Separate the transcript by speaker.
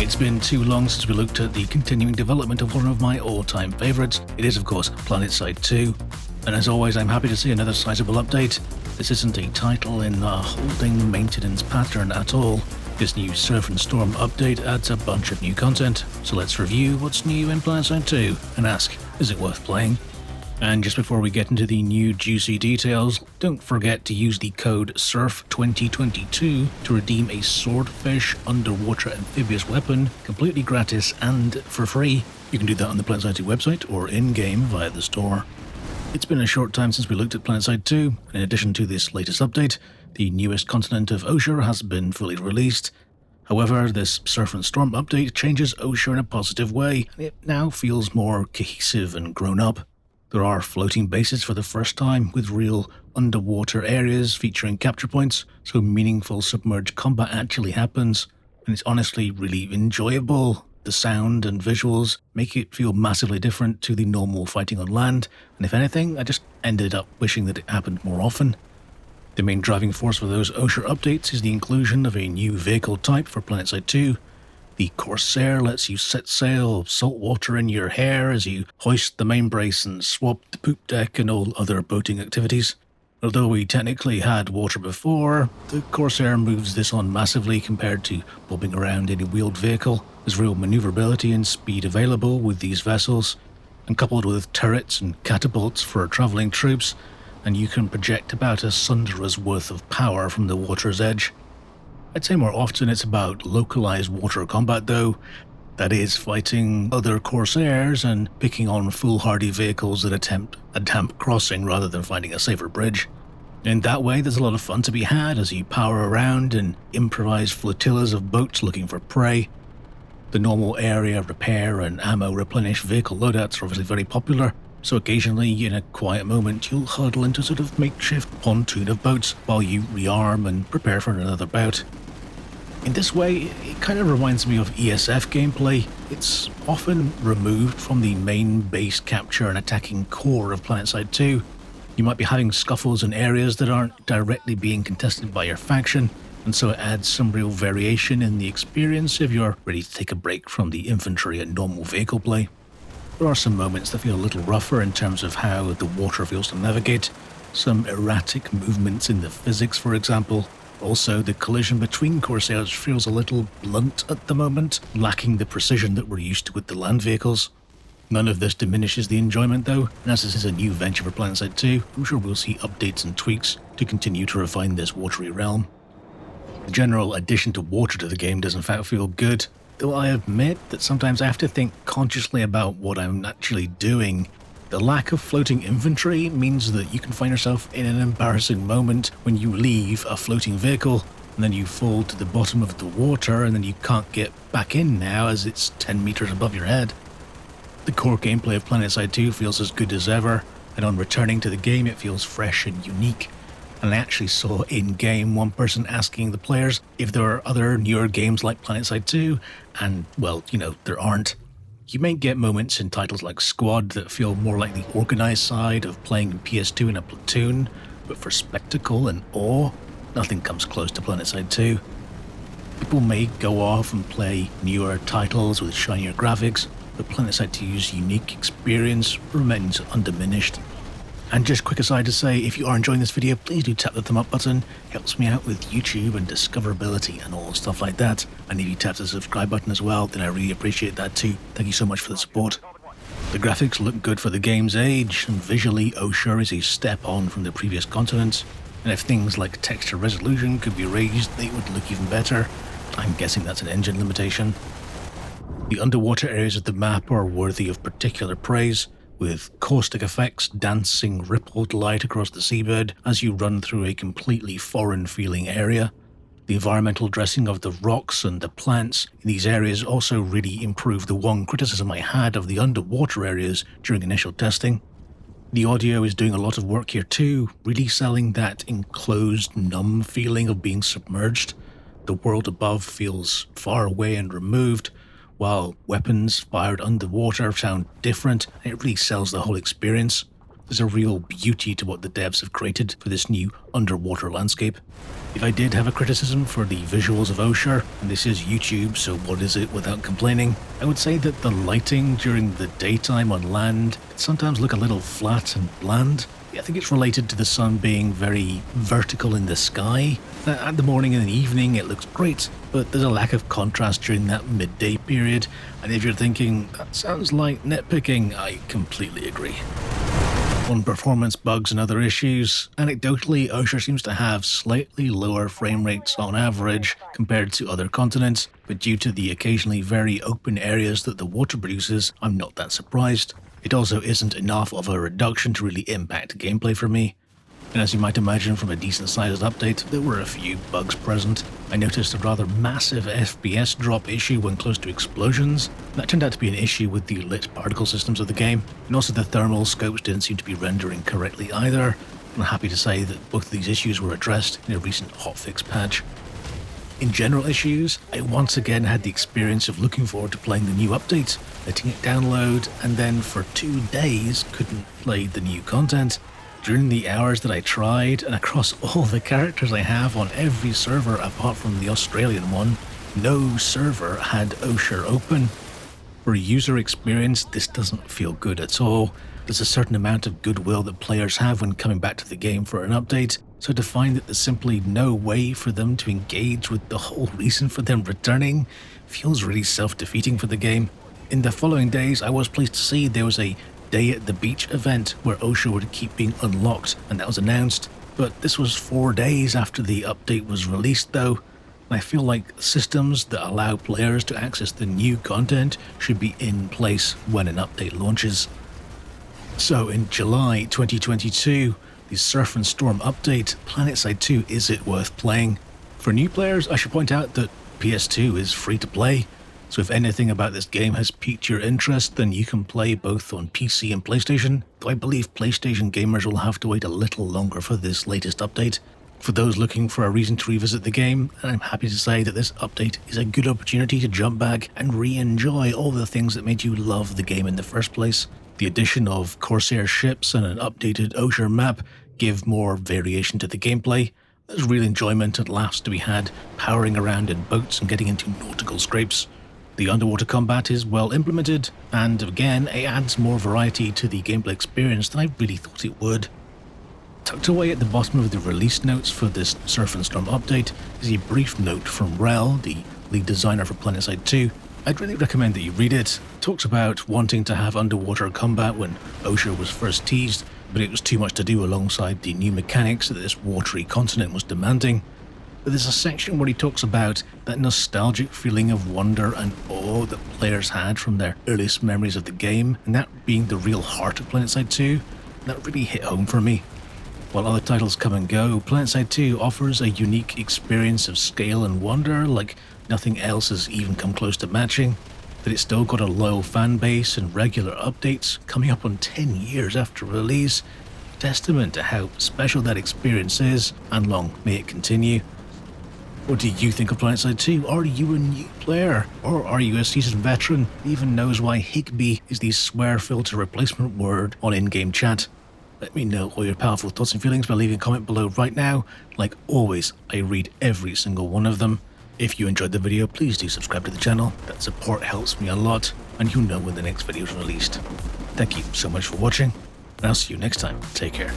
Speaker 1: It's been too long since we looked at the continuing development of one of my all-time favourites. It is, of course, Planetside 2. And as always, I'm happy to see another sizable update. This isn't a title in the holding maintenance pattern at all. This new Surf and Storm update adds a bunch of new content, so let's review what's new in Planetside 2 and ask, is it worth playing? And just before we get into the new juicy details, don't forget to use the code SURF2022 to redeem a swordfish underwater amphibious weapon, completely gratis and for free. You can do that on the Planetside 2 website or in-game via the store. It's been a short time since we looked at Planetside 2, and in addition to this latest update, the newest continent of OSHUR has been fully released. However, this Surf and Storm update changes OSHUR in a positive way, and it now feels more cohesive and grown up. There are floating bases for the first time, with real underwater areas featuring capture points, so meaningful submerged combat actually happens, and it's honestly really enjoyable. The sound and visuals make it feel massively different to the normal fighting on land, and if anything, I just ended up wishing that it happened more often. The main driving force for those OSHUR updates is the inclusion of a new vehicle type for Planetside 2. The Corsair lets you set sail, salt water in your hair as you hoist the main brace and swab the poop deck and all other boating activities. Although we technically had water before, the Corsair moves this on massively compared to bobbing around in a wheeled vehicle. There's real maneuverability and speed available with these vessels, and coupled with turrets and catapults for travelling troops, and you can project about a Sundra's worth of power from the water's edge. I'd say more often it's about localized water combat though, that is fighting other Corsairs and picking on foolhardy vehicles that attempt a damp crossing rather than finding a safer bridge. In that way there's a lot of fun to be had as you power around and improvise flotillas of boats looking for prey. The normal area repair and ammo replenish vehicle loadouts are obviously very popular, so occasionally in a quiet moment you'll huddle into a sort of makeshift pontoon of boats while you rearm and prepare for another bout. In this way, it kind of reminds me of ESF gameplay. It's often removed from the main base capture and attacking core of Planetside 2. You might be having scuffles in areas that aren't directly being contested by your faction, and so it adds some real variation in the experience if you're ready to take a break from the infantry and normal vehicle play. There are some moments that feel a little rougher in terms of how the water feels to navigate, some erratic movements in the physics for example. Also, the collision between Corsairs feels a little blunt at the moment, lacking the precision that we're used to with the land vehicles. None of this diminishes the enjoyment though, and as this is a new venture for Planetside 2, I'm sure we'll see updates and tweaks to continue to refine this watery realm. The general addition to water to the game does in fact feel good, though I admit that sometimes I have to think consciously about what I'm actually doing. The lack of floating infantry means that you can find yourself in an embarrassing moment when you leave a floating vehicle and then you fall to the bottom of the water and then you can't get back in now as it's 10 meters above your head. The core gameplay of Planetside 2 feels as good as ever, and on returning to the game it feels fresh and unique. And I actually saw in-game one person asking the players if there are other newer games like Planetside 2, and well, there aren't. You may get moments in titles like Squad that feel more like the organized side of playing PS2 in a platoon, but for spectacle and awe, nothing comes close to Planetside 2. People may go off and play newer titles with shinier graphics, but Planetside 2's unique experience remains undiminished. And just quick aside to say, if you are enjoying this video, please do tap the thumb up button. It helps me out with YouTube and discoverability and all stuff like that. And if you tap the subscribe button as well, then I really appreciate that too. Thank you so much for the support. The graphics look good for the game's age, and visually OSHUR is a step on from the previous continents. And if things like texture resolution could be raised, they would look even better. I'm guessing that's an engine limitation. The underwater areas of the map are worthy of particular praise, with caustic effects dancing rippled light across the seabed as you run through a completely foreign-feeling area. The environmental dressing of the rocks and the plants in these areas also really improved the one criticism I had of the underwater areas during initial testing. The audio is doing a lot of work here too, really selling that enclosed, numb feeling of being submerged. The world above feels far away and removed, while weapons fired underwater sound different, and it really sells the whole experience. There's a real beauty to what the devs have created for this new underwater landscape. If I did have a criticism for the visuals of OSHUR, and this is YouTube, so what is it without complaining, I would say that the lighting during the daytime on land can sometimes look a little flat and bland. I think it's related to the sun being very vertical in the sky. At the morning and the evening it looks great, but there's a lack of contrast during that midday period, and if you're thinking, that sounds like nitpicking, I completely agree. On performance bugs and other issues, anecdotally, OSHUR seems to have slightly lower frame rates on average compared to other continents, but due to the occasionally very open areas that the water produces, I'm not that surprised. It also isn't enough of a reduction to really impact gameplay for me. And as you might imagine from a decent sized update, there were a few bugs present. I noticed a rather massive FPS drop issue when close to explosions. That turned out to be an issue with the lit particle systems of the game, and also the thermal scopes didn't seem to be rendering correctly either. I'm happy to say that both of these issues were addressed in a recent hotfix patch. In general issues, I once again had the experience of looking forward to playing the new update, letting it download, and then for 2 days couldn't play the new content. During the hours that I tried, and across all the characters I have on every server apart from the Australian one, no server had OSHUR open. For user experience, this doesn't feel good at all. There's a certain amount of goodwill that players have when coming back to the game for an update, so to find that there's simply no way for them to engage with the whole reason for them returning feels really self-defeating for the game. In the following days, I was pleased to see there was a Day at the Beach event where OSHUR would keep being unlocked, and that was announced. But this was 4 days after the update was released though, and I feel like systems that allow players to access the new content should be in place when an update launches. So in July 2022, the Surf and Storm update, Planetside 2, is it worth playing? For new players, I should point out that PS2 is free to play. So if anything about this game has piqued your interest, then you can play both on PC and PlayStation, though I believe PlayStation gamers will have to wait a little longer for this latest update. For those looking for a reason to revisit the game, I'm happy to say that this update is a good opportunity to jump back and re-enjoy all the things that made you love the game in the first place. The addition of Corsair ships and an updated OSHUR map give more variation to the gameplay. There's real enjoyment and laughs to be had powering around in boats and getting into nautical scrapes. The underwater combat is well implemented, and again, it adds more variety to the gameplay experience than I really thought it would. Tucked away at the bottom of the release notes for this Surf and Storm update is a brief note from Rel, the lead designer for Planetside 2. I'd really recommend that you read it. It talks about wanting to have underwater combat when OSHUR was first teased, but it was too much to do alongside the new mechanics that this watery continent was demanding. But there's a section where he talks about that nostalgic feeling of wonder and awe that players had from their earliest memories of the game, and that being the real heart of Planetside 2, that really hit home for me. While other titles come and go, Planetside 2 offers a unique experience of scale and wonder like nothing else has even come close to matching, that it's still got a loyal fan base and regular updates coming up on 10 years after release, testament to how special that experience is, and long may it continue. What do you think of Planetside 2? Are you a new player? Or are you a seasoned veteran who even knows why Higby is the swear filter replacement word on in-game chat? Let me know all your powerful thoughts and feelings by leaving a comment below right now. Like always, I read every single one of them. If you enjoyed the video, please do subscribe to the channel. That support helps me a lot, and you'll know when the next video is released. Thank you so much for watching, and I'll see you next time. Take care.